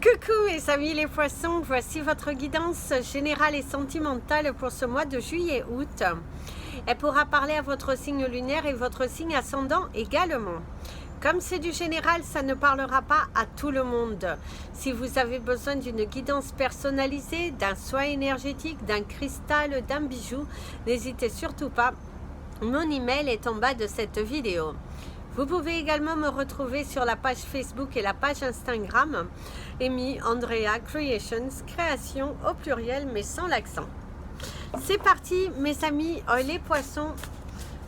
Coucou mes amis les poissons, voici votre guidance générale et sentimentale pour ce mois de juillet-août. Elle pourra parler à votre signe lunaire et votre signe ascendant également. Comme c'est du général, ça ne parlera pas à tout le monde. Si vous avez besoin d'une guidance personnalisée, d'un soin énergétique, d'un cristal, d'un bijou, n'hésitez surtout pas. Mon email est en bas de cette vidéo. Vous pouvez également me retrouver sur la page Facebook et la page Instagram Amy Andrea Creations, création au pluriel mais sans l'accent. C'est parti mes amis les poissons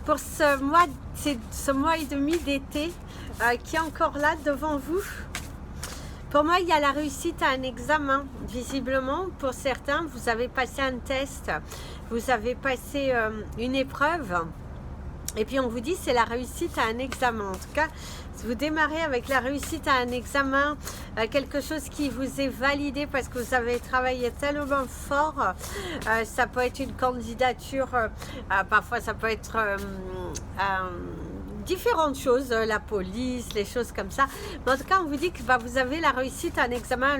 pour ce mois et demi d'été qui est encore là devant vous. Pour moi, il y a la réussite à un examen. Visiblement, pour certains, vous avez passé un test, vous avez passé une épreuve. Et puis on vous dit c'est la réussite à un examen. En tout cas, si vous démarrez avec la réussite à un examen, quelque chose qui vous est validé parce que vous avez travaillé tellement fort, ça peut être une candidature, parfois ça peut être différentes choses, la police, les choses comme ça. Mais en tout cas, on vous dit que vous avez la réussite à un examen,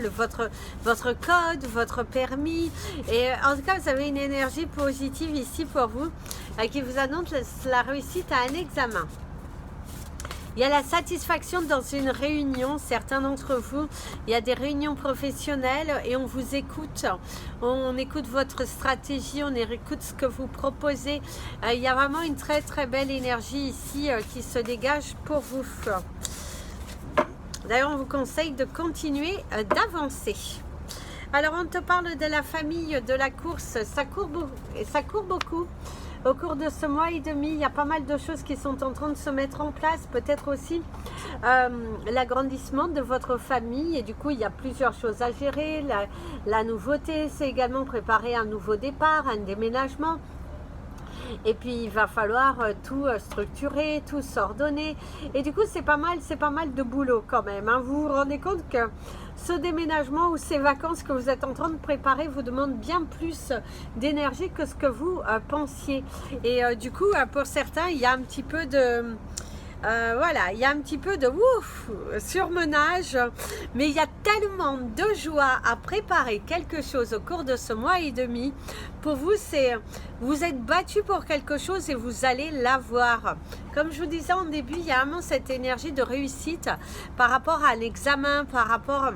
votre code, votre permis. Et en tout cas, vous avez une énergie positive ici pour vous qui vous annonce la réussite à un examen. Il y a la satisfaction dans une réunion, certains d'entre vous, il y a des réunions professionnelles et on vous écoute, on écoute votre stratégie, on écoute ce que vous proposez. Il y a vraiment une très très belle énergie ici qui se dégage pour vous. D'ailleurs, on vous conseille de continuer d'avancer. Alors, on te parle de la famille, de la course, ça court beaucoup. Au cours de ce mois et demi, il y a pas mal de choses qui sont en train de se mettre en place. Peut-être aussi l'agrandissement de votre famille. Et du coup, il y a plusieurs choses à gérer. La nouveauté, c'est également préparer un nouveau départ, un déménagement. Et puis, il va falloir tout structurer, tout s'ordonner. Et du coup, c'est pas mal de boulot quand même. Hein. Vous vous rendez compte que ce déménagement ou ces vacances que vous êtes en train de préparer vous demandent bien plus d'énergie que ce que vous pensiez. Et du coup, pour certains, il y a un petit peu de... voilà, il y a un petit peu de surmenage, mais il y a tellement de joie à préparer quelque chose au cours de ce mois et demi. Pour vous, vous êtes battu pour quelque chose et vous allez l'avoir. Comme je vous disais en début, il y a vraiment cette énergie de réussite par rapport à l'examen, par rapport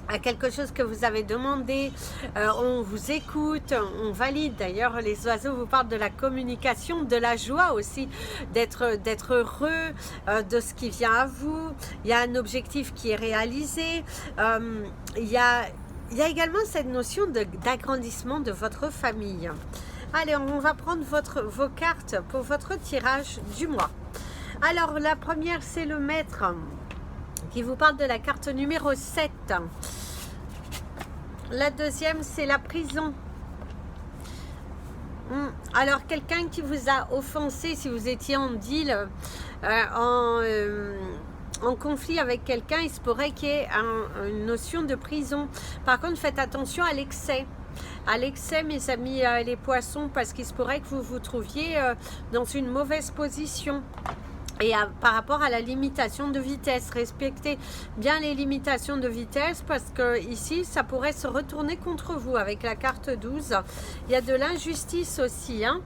à quelque chose que vous avez demandé, on vous écoute, on valide. D'ailleurs, les oiseaux vous parlent de la communication, de la joie aussi, d'être heureux de ce qui vient à vous. Il y a un objectif qui est réalisé. Il y a également cette notion d'agrandissement de votre famille. Allez, on va prendre vos cartes pour votre tirage du mois. Alors, la première, c'est le maître qui vous parle de la carte numéro 7. La deuxième, c'est la prison. Alors, quelqu'un qui vous a offensé, si vous étiez en deal, en conflit avec quelqu'un, il se pourrait qu'il y ait une notion de prison. Par contre, faites attention à l'excès. À l'excès, mes amis les poissons, parce qu'il se pourrait que vous vous trouviez dans une mauvaise position. Et par rapport à la limitation de vitesse, respectez bien les limitations de vitesse parce que ici, ça pourrait se retourner contre vous avec la carte 12. Il y a de l'injustice aussi. Hein.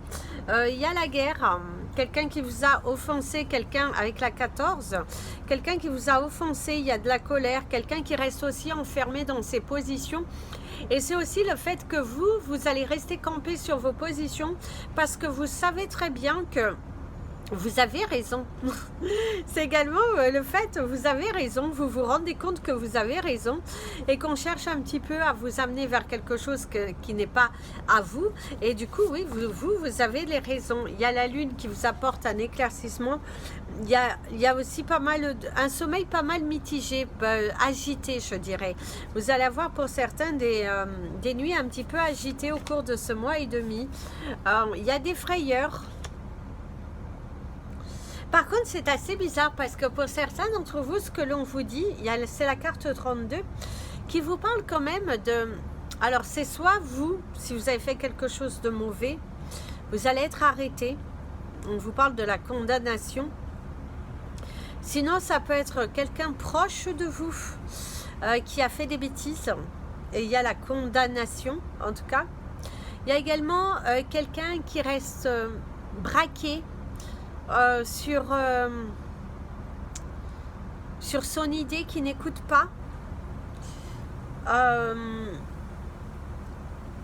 Il y a la guerre. Quelqu'un qui vous a offensé, quelqu'un avec la 14. Quelqu'un qui vous a offensé, il y a de la colère. Quelqu'un qui reste aussi enfermé dans ses positions. Et c'est aussi le fait que vous allez rester campé sur vos positions parce que vous savez très bien que vous avez raison. C'est également le fait, vous avez raison, vous vous rendez compte que vous avez raison et qu'on cherche un petit peu à vous amener vers quelque chose qui n'est pas à vous. Et du coup, oui, vous avez les raisons. Il y a la lune qui vous apporte un éclaircissement. Il y a aussi un sommeil pas mal mitigé, agité, je dirais. Vous allez avoir pour certains des nuits un petit peu agitées au cours de ce mois et demi. Il y a des frayeurs. Par contre, c'est assez bizarre parce que pour certains d'entre vous, ce que l'on vous dit, c'est la carte 32 qui vous parle quand même de... Alors, c'est soit vous, si vous avez fait quelque chose de mauvais, vous allez être arrêté. On vous parle de la condamnation. Sinon, ça peut être quelqu'un proche de vous qui a fait des bêtises. Et il y a la condamnation, en tout cas. Il y a également quelqu'un qui reste braqué sur son idée, qui n'écoute pas.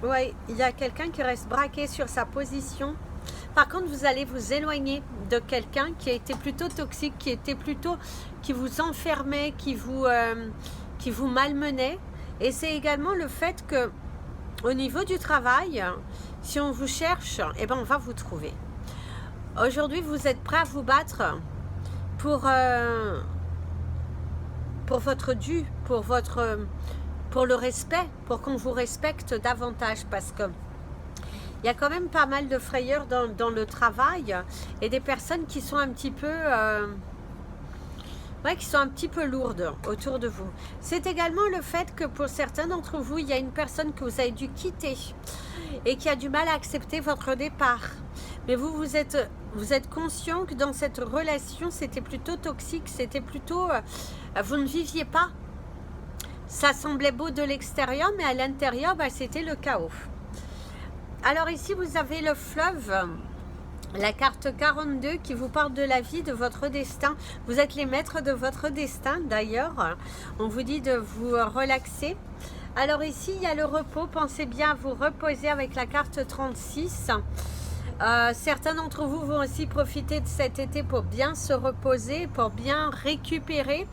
Ouais, il y a quelqu'un qui reste braqué sur sa position. Par contre, vous allez vous éloigner de quelqu'un qui a été plutôt toxique, qui vous enfermait, qui vous malmenait. Et c'est également le fait que, au niveau du travail, si on vous cherche, eh ben on va vous trouver. Aujourd'hui, vous êtes prêt à vous battre pour votre dû, pour le respect, pour qu'on vous respecte davantage, parce que il y a quand même pas mal de frayeurs dans le travail et des personnes qui sont un petit peu qui sont un petit peu lourdes autour de vous. C'est également le fait que pour certains d'entre vous, il y a une personne que vous avez dû quitter et qui a du mal à accepter votre départ. Mais vous êtes conscient que dans cette relation, c'était plutôt toxique, c'était plutôt... vous ne viviez pas. Ça semblait beau de l'extérieur, mais à l'intérieur, c'était le chaos. Alors ici, vous avez le fleuve, la carte 42 qui vous parle de la vie, de votre destin. Vous êtes les maîtres de votre destin, d'ailleurs. On vous dit de vous relaxer. Alors ici, il y a le repos. Pensez bien à vous reposer avec la carte 36. Certains d'entre vous vont aussi profiter de cet été pour bien se reposer, pour bien récupérer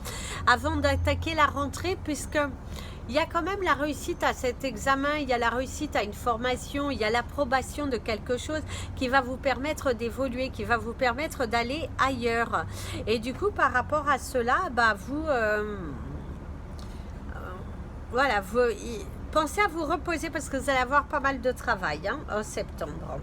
avant d'attaquer la rentrée, puisque il y a quand même la réussite à cet examen, il y a la réussite à une formation, il y a l'approbation de quelque chose qui va vous permettre d'évoluer, qui va vous permettre d'aller ailleurs. Et du coup, par rapport à cela, voilà, pensez à vous reposer parce que vous allez avoir pas mal de travail en septembre.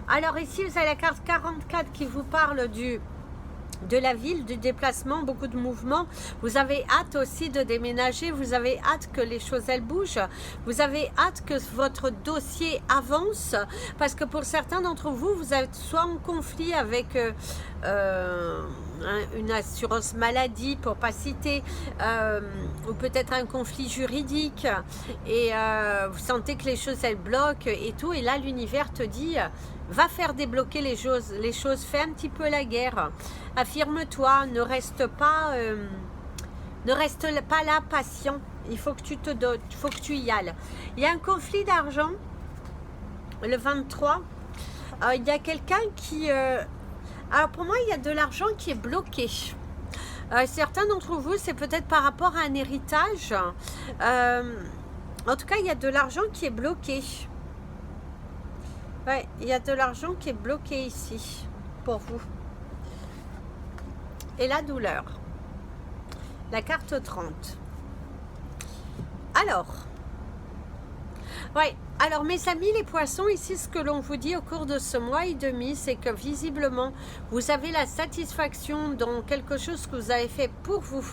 Alors ici, vous avez la carte 44 qui vous parle de la ville, du déplacement, beaucoup de mouvements. Vous avez hâte aussi de déménager, vous avez hâte que les choses elles bougent, vous avez hâte que votre dossier avance, parce que pour certains d'entre vous, vous êtes soit en conflit avec une assurance maladie, pour pas citer, ou peut-être un conflit juridique, et vous sentez que les choses elles bloquent et tout, et là l'univers te dit va faire débloquer les choses, fais un petit peu la guerre, affirme-toi, ne reste pas là patient, il faut que tu te donnes, il faut que tu y ailles. Il y a un conflit d'argent, le 23, il y a quelqu'un qui... alors pour moi, il y a de l'argent qui est bloqué. Certains d'entre vous, c'est peut-être par rapport à un héritage. En tout cas, il y a de l'argent qui est bloqué. Ouais, il y a de l'argent qui est bloqué ici, pour vous. Et la douleur. La carte 30. Alors, ouais. Alors mes amis les poissons, ici ce que l'on vous dit au cours de ce mois et demi, c'est que visiblement vous avez la satisfaction dans quelque chose que vous avez fait pour vous,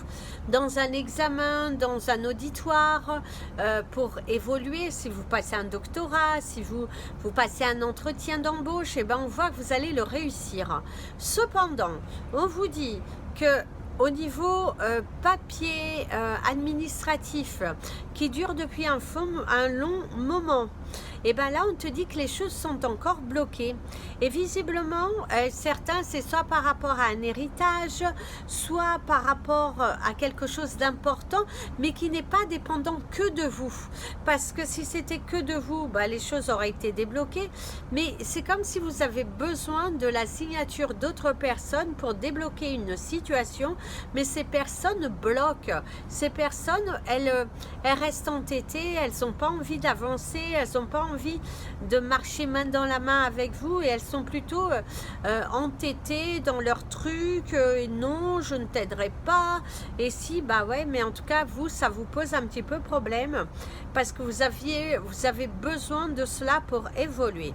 dans un examen, dans un auditoire, pour évoluer. Si vous passez un doctorat, si vous passez un entretien d'embauche, et ben on voit que vous allez le réussir. Cependant, on vous dit que au niveau papier administratif qui dure depuis un long moment, et bien là on te dit que les choses sont encore bloquées et visiblement certains c'est soit par rapport à un héritage, soit par rapport à quelque chose d'important mais qui n'est pas dépendant que de vous, parce que si c'était que de vous, les choses auraient été débloquées, mais c'est comme si vous avez besoin de la signature d'autres personnes pour débloquer une situation, mais ces personnes bloquent, ces personnes elles restent entêtées, elles n'ont pas envie d'avancer, elles n'ont pas envie de marcher main dans la main avec vous et elles sont plutôt entêtées dans leur truc, non je ne t'aiderai pas, et si ouais, mais en tout cas vous ça vous pose un petit peu problème parce que vous avez besoin de cela pour évoluer.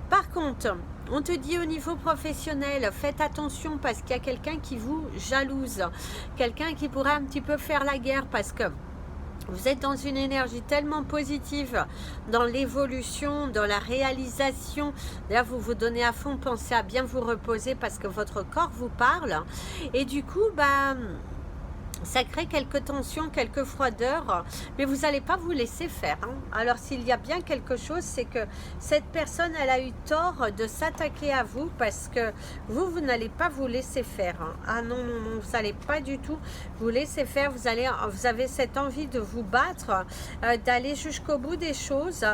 Par contre, on te dit au niveau professionnel, faites attention parce qu'il y a quelqu'un qui vous jalouse, quelqu'un qui pourrait un petit peu faire la guerre parce que vous êtes dans une énergie tellement positive dans l'évolution, dans la réalisation. Là, vous vous donnez à fond, pensez à bien vous reposer parce que votre corps vous parle. Et du coup, Ça crée quelques tensions, quelques froideurs, mais vous n'allez pas vous laisser faire. Hein. Alors s'il y a bien quelque chose, c'est que cette personne, elle a eu tort de s'attaquer à vous parce que vous n'allez pas vous laisser faire. Hein. Ah non, non, non, vous n'allez pas du tout vous laisser faire. Vous avez cette envie de vous battre, d'aller jusqu'au bout des choses,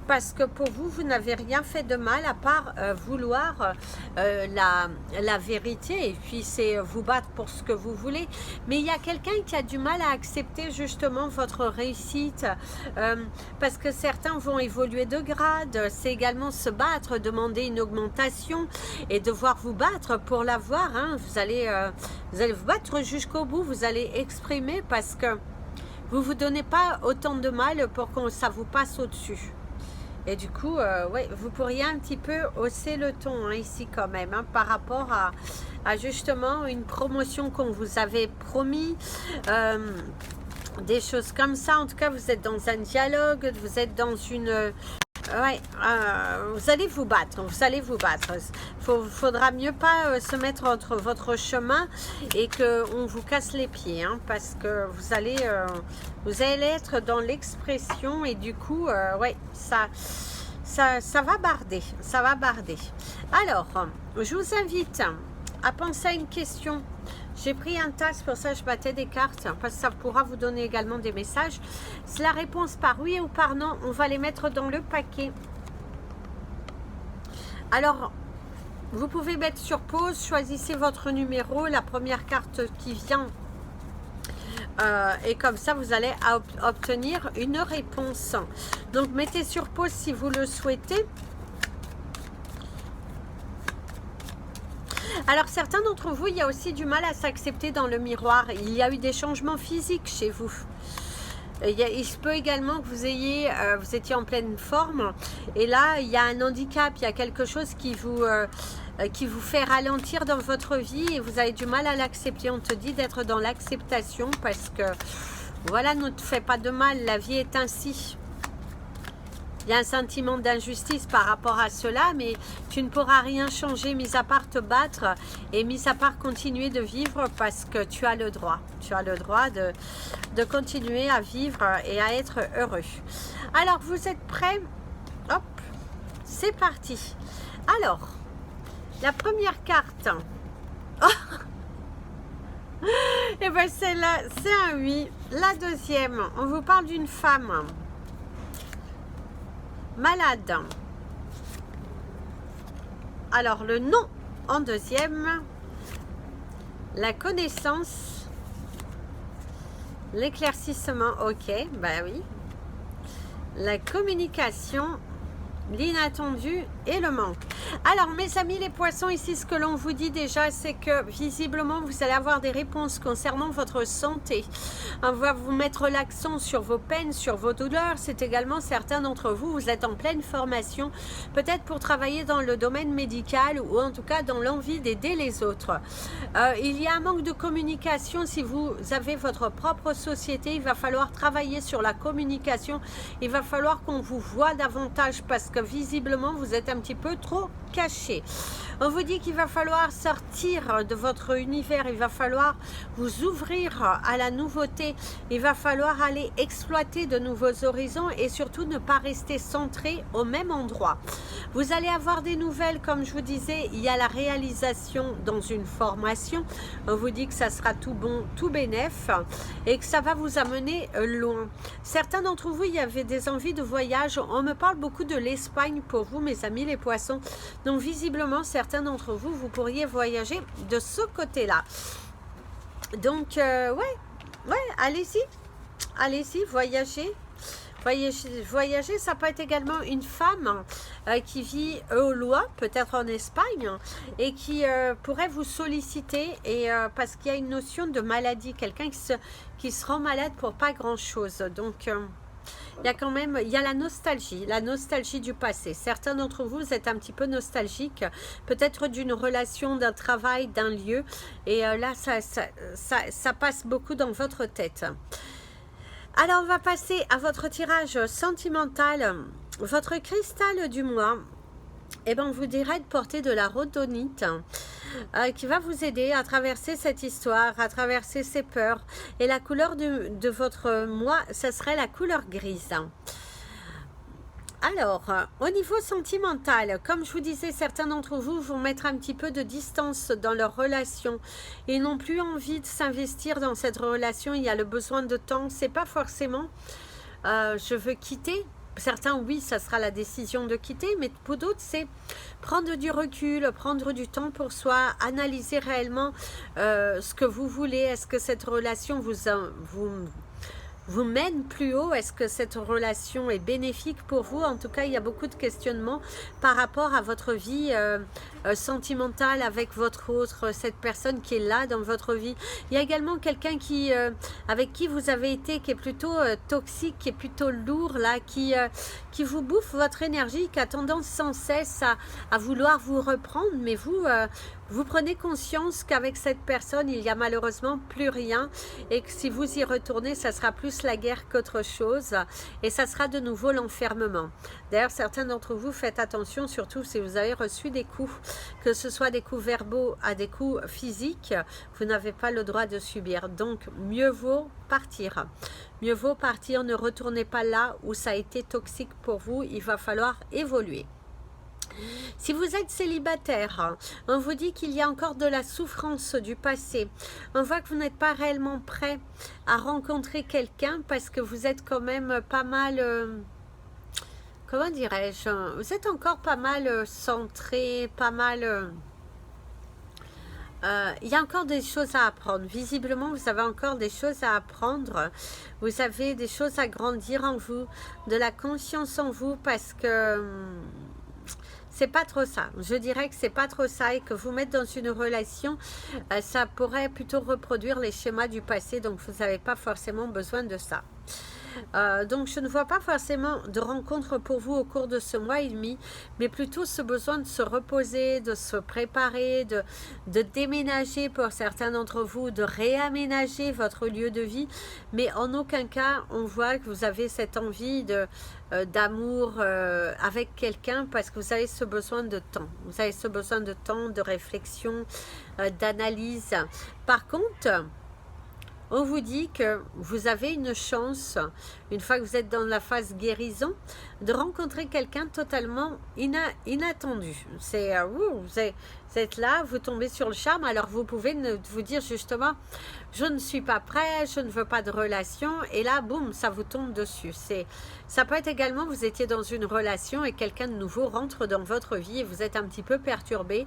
parce que pour vous, vous n'avez rien fait de mal à part vouloir la vérité, et puis c'est vous battre pour ce que vous voulez. Mais il y a quelqu'un qui a du mal à accepter justement votre réussite, parce que certains vont évoluer de grade, c'est également se battre, demander une augmentation et devoir vous battre pour l'avoir. Hein. Vous allez vous battre jusqu'au bout, vous allez exprimer parce que vous ne vous donnez pas autant de mal pour que ça vous passe au-dessus. Et du coup, ouais, vous pourriez un petit peu hausser le ton hein, ici quand même, hein, par rapport à justement une promotion qu'on vous avait promis, des choses comme ça. En tout cas, vous êtes dans un dialogue, vous êtes dans une... ouais, vous allez vous battre, Faudra mieux pas se mettre entre votre chemin et qu'on vous casse les pieds, hein, parce que vous allez être dans l'expression et du coup, ouais, ça va barder, Alors, je vous invite à penser à une question. J'ai pris un tas, c'est pour ça que je battais des cartes, parce que ça pourra vous donner également des messages. C'est la réponse par oui ou par non. On va les mettre dans le paquet. Alors, vous pouvez mettre sur pause, choisissez votre numéro, la première carte qui vient. Et comme ça, vous allez obtenir une réponse. Donc, mettez sur pause si vous le souhaitez. Alors, certains d'entre vous, il y a aussi du mal à s'accepter dans le miroir. Il y a eu des changements physiques chez vous. Il se peut également que vous étiez en pleine forme. Et là, il y a un handicap, il y a quelque chose qui vous fait ralentir dans votre vie et vous avez du mal à l'accepter. On te dit d'être dans l'acceptation parce que, voilà, ne te fais pas de mal, la vie est ainsi. Il y a un sentiment d'injustice par rapport à cela, mais tu ne pourras rien changer, mis à part te battre et mis à part continuer de vivre parce que tu as le droit. Tu as le droit de continuer à vivre et à être heureux. Alors, vous êtes prêts? Hop, c'est parti. Alors, la première carte. Oh, et bien celle-là, c'est un oui. La deuxième, on vous parle d'une femme malade. Alors le non en deuxième, la connaissance, l'éclaircissement, ok, bah oui, la communication, l'inattendu et le manque. Alors mes amis les poissons, ici ce que l'on vous dit déjà, c'est que visiblement vous allez avoir des réponses concernant votre santé. On va vous mettre l'accent sur vos peines, sur vos douleurs. C'est également certains d'entre vous, vous êtes en pleine formation, peut-être pour travailler dans le domaine médical ou en tout cas dans l'envie d'aider les autres. Il y a un manque de communication. Si vous avez votre propre société, il va falloir travailler sur la communication. Il va falloir qu'on vous voit davantage parce que visiblement vous êtes un petit peu trop caché. On vous dit qu'il va falloir sortir de votre univers, il va falloir vous ouvrir à la nouveauté, il va falloir aller exploiter de nouveaux horizons et surtout ne pas rester centré au même endroit. Vous allez avoir des nouvelles, comme je vous disais, il y a la réalisation dans une formation. On vous dit que ça sera tout bon, tout bénef et que ça va vous amener loin. Certains d'entre vous, il y avait des envies de voyage. On me parle beaucoup de l'Espagne pour vous, mes amis les poissons. Donc visiblement, certains d'entre vous, vous pourriez voyager de ce côté-là. Donc, ouais, allez-y, voyagez. Voyager, ça peut être également une femme qui vit au loin, peut-être en Espagne, et qui pourrait vous solliciter et parce qu'il y a une notion de maladie, quelqu'un qui se rend malade pour pas grand-chose. Donc, il y a quand même, il y a la nostalgie du passé. Certains d'entre vous, vous êtes un petit peu nostalgique, peut-être d'une relation, d'un travail, d'un lieu, et là, ça passe beaucoup dans votre tête. Alors, on va passer à votre tirage sentimental. Votre cristal du mois, eh ben, on vous dirait de porter de la rhodonite. qui va vous aider à traverser cette histoire, à traverser ces peurs. Et la couleur de votre moi, ça serait la couleur grise. Alors, au niveau sentimental, comme je vous disais, certains d'entre vous vont mettre un petit peu de distance dans leur relation. Ils n'ont plus envie de s'investir dans cette relation. Il y a le besoin de temps. C'est pas forcément je veux quitter. Certains, oui, ça sera la décision de quitter, mais pour d'autres, c'est prendre du recul, prendre du temps pour soi, analyser réellement ce que vous voulez. Est-ce que cette relation vous mène plus haut? Est-ce que cette relation est bénéfique pour vous? En tout cas, il y a beaucoup de questionnements par rapport à votre vie sentimentale avec votre autre, cette personne qui est là dans votre vie. Il y a également quelqu'un avec qui vous avez été, qui est plutôt toxique, qui est plutôt lourd, là, qui vous bouffe votre énergie, qui a tendance sans cesse à vouloir vous reprendre, mais vous prenez conscience qu'avec cette personne, il n'y a malheureusement plus rien et que si vous y retournez, ça sera plus la guerre qu'autre chose et ça sera de nouveau l'enfermement. D'ailleurs, certains d'entre vous, faites attention, surtout si vous avez reçu des coups, que ce soit des coups verbaux à des coups physiques, vous n'avez pas le droit de subir. Donc, mieux vaut partir. Mieux vaut partir, ne retournez pas là où ça a été toxique pour vous, il va falloir évoluer. Si vous êtes célibataire, on vous dit qu'il y a encore de la souffrance du passé. On voit que vous n'êtes pas réellement prêt à rencontrer quelqu'un parce que vous êtes quand même pas mal... comment dirais-je? Vous êtes encore pas mal centré, pas mal... il y a encore des choses à apprendre. Visiblement, vous avez encore des choses à apprendre. Vous avez des choses à grandir en vous, de la confiance en vous parce que... c'est pas trop ça. Je dirais que c'est pas trop ça et que vous mettre dans une relation, ça pourrait plutôt reproduire les schémas du passé. Donc, vous n'avez pas forcément besoin de ça. Donc, je ne vois pas forcément de rencontre pour vous au cours de ce mois et demi, mais plutôt ce besoin de se reposer, de se préparer, de déménager pour certains d'entre vous, de réaménager votre lieu de vie. Mais en aucun cas, on voit que vous avez cette envie d'amour avec quelqu'un parce que vous avez ce besoin de temps. Vous avez ce besoin de temps, de réflexion, d'analyse. Par contre, on vous dit que vous avez une chance, une fois que vous êtes dans la phase guérison, de rencontrer quelqu'un totalement inattendu. C'est vous êtes là, vous tombez sur le charme, alors vous pouvez vous dire justement, je ne suis pas prêt, je ne veux pas de relation, et là, boum, ça vous tombe dessus. Ça peut être également, vous étiez dans une relation et quelqu'un de nouveau rentre dans votre vie et vous êtes un petit peu perturbé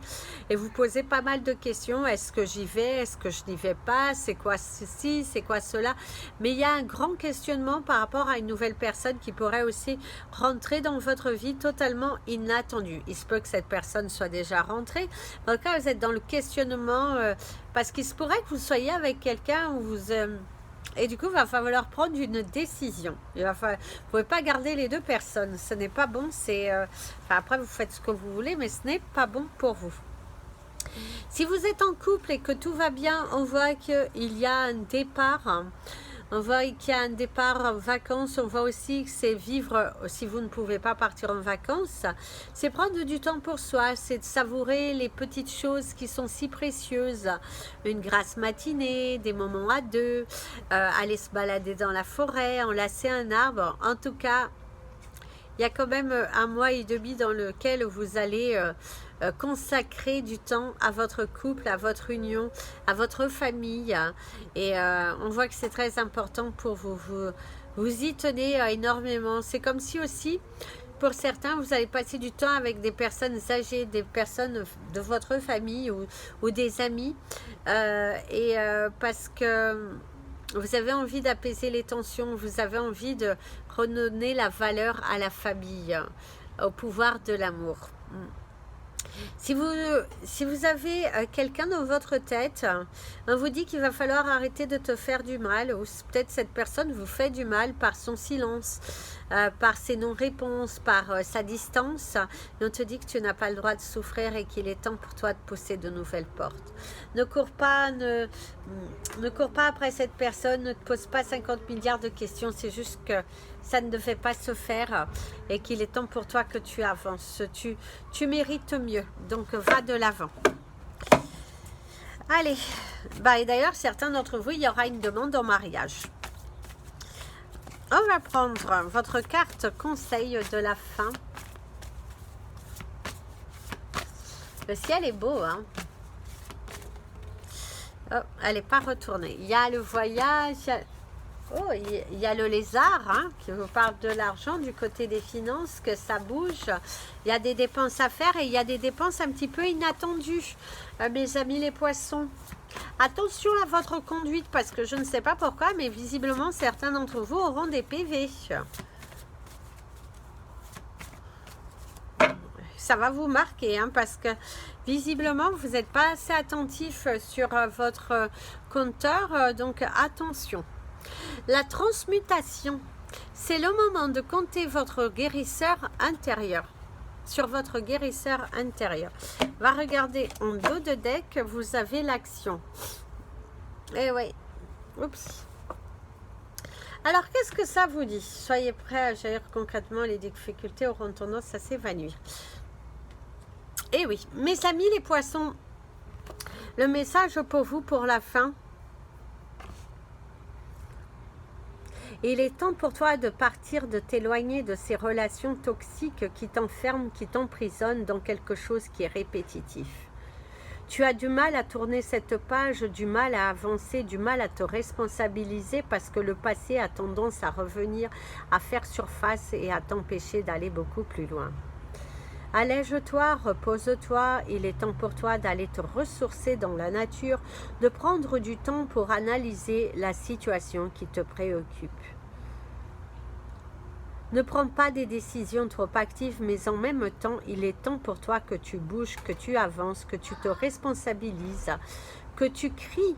et vous posez pas mal de questions. Est-ce que j'y vais? Est-ce que je n'y vais pas? C'est quoi ceci? C'est quoi cela? Mais il y a un grand questionnement par rapport à une nouvelle personne qui pourrait aussi rentrer dans votre vie totalement inattendue. Il se peut que cette personne soit déjà rentrée. Dans le cas, vous êtes dans le questionnement parce qu'il se pourrait que vous soyez avec quelqu'un où vous... et du coup, il va falloir prendre une décision. Vous ne pouvez pas garder les deux personnes. Ce n'est pas bon. Après, vous faites ce que vous voulez, mais ce n'est pas bon pour vous. Si vous êtes en couple et que tout va bien, on voit qu'il y a un départ. On voit qu'il y a un départ en vacances. On voit aussi que c'est vivre, si vous ne pouvez pas partir en vacances, c'est prendre du temps pour soi, c'est de savourer les petites choses qui sont si précieuses. Une grasse matinée, des moments à deux, aller se balader dans la forêt, enlacer un arbre. En tout cas, il y a quand même un mois et demi dans lequel vous allez... consacrer du temps à votre couple, à votre union, à votre famille et on voit que c'est très important pour vous. Vous y tenez énormément. C'est comme si aussi pour certains vous allez passer du temps avec des personnes âgées, des personnes de votre famille ou des amis parce que vous avez envie d'apaiser les tensions, vous avez envie de redonner la valeur à la famille, au pouvoir de l'amour. Si vous avez quelqu'un dans votre tête, on vous dit qu'il va falloir arrêter de te faire du mal, ou peut-être cette personne vous fait du mal par son silence, par ses non-réponses, par sa distance, et on te dit que tu n'as pas le droit de souffrir et qu'il est temps pour toi de pousser de nouvelles portes. Ne cours pas après cette personne, ne te pose pas 50 milliards de questions, c'est juste que ça ne devait pas se faire et qu'il est temps pour toi que tu avances. Tu mérites mieux, donc va de l'avant. Allez, bah, et d'ailleurs, certains d'entre vous, il y aura une demande en mariage. On va prendre votre carte conseil de la fin. Le ciel est beau, hein? Oh, elle n'est pas retournée. Il y a le voyage, oh, il y a le lézard hein, qui vous parle de l'argent du côté des finances, que ça bouge. Il y a des dépenses à faire et il y a des dépenses un petit peu inattendues. Mes amis les poissons, attention à votre conduite parce que je ne sais pas pourquoi, mais visiblement certains d'entre vous auront des PV. Ça va vous marquer hein, parce que visiblement vous n'êtes pas assez attentif sur votre compteur, donc attention. La transmutation, c'est le moment de compter votre guérisseur intérieur, sur votre guérisseur intérieur. Va regarder en dos de deck, vous avez l'action. Eh oui, oups. Alors, qu'est-ce que ça vous dit? Soyez prêts à gérer concrètement, les difficultés auront tendance à s'évanouir. Eh oui, mes amis les poissons, le message pour vous pour la fin. Il est temps pour toi de partir, de t'éloigner de ces relations toxiques qui t'enferment, qui t'emprisonnent dans quelque chose qui est répétitif. Tu as du mal à tourner cette page, du mal à avancer, du mal à te responsabiliser parce que le passé a tendance à revenir, à faire surface et à t'empêcher d'aller beaucoup plus loin. Allège-toi, repose-toi, il est temps pour toi d'aller te ressourcer dans la nature, de prendre du temps pour analyser la situation qui te préoccupe. Ne prends pas des décisions trop actives, mais en même temps, il est temps pour toi que tu bouges, que tu avances, que tu te responsabilises, que tu cries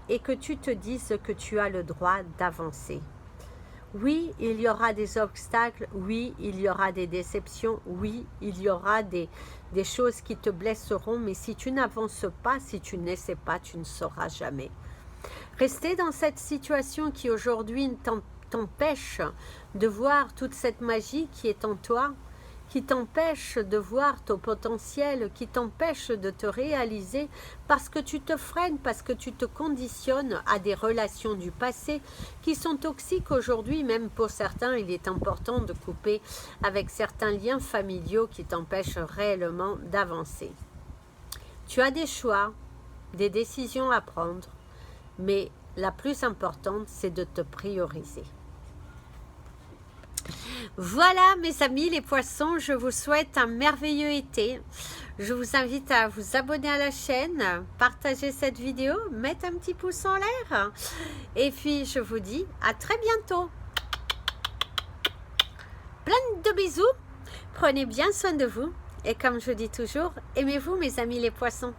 et que tu te dises que tu as le droit d'avancer. Oui, il y aura des obstacles, oui, il y aura des déceptions, oui, il y aura des choses qui te blesseront, mais si tu n'avances pas, si tu n'essaies pas, tu ne sauras jamais. Rester dans cette situation qui aujourd'hui t'empêche de voir toute cette magie qui est en toi, qui t'empêche de voir ton potentiel, qui t'empêche de te réaliser parce que tu te freines, parce que tu te conditionnes à des relations du passé qui sont toxiques aujourd'hui. Même pour certains, il est important de couper avec certains liens familiaux qui t'empêchent réellement d'avancer. Tu as des choix, des décisions à prendre, mais la plus importante, c'est de te prioriser. Voilà mes amis les poissons, je vous souhaite un merveilleux été. Je vous invite à vous abonner à la chaîne, partager cette vidéo, mettre un petit pouce en l'air. Et puis je vous dis à très bientôt. Plein de bisous, prenez bien soin de vous. Et comme je dis toujours, aimez-vous mes amis les poissons.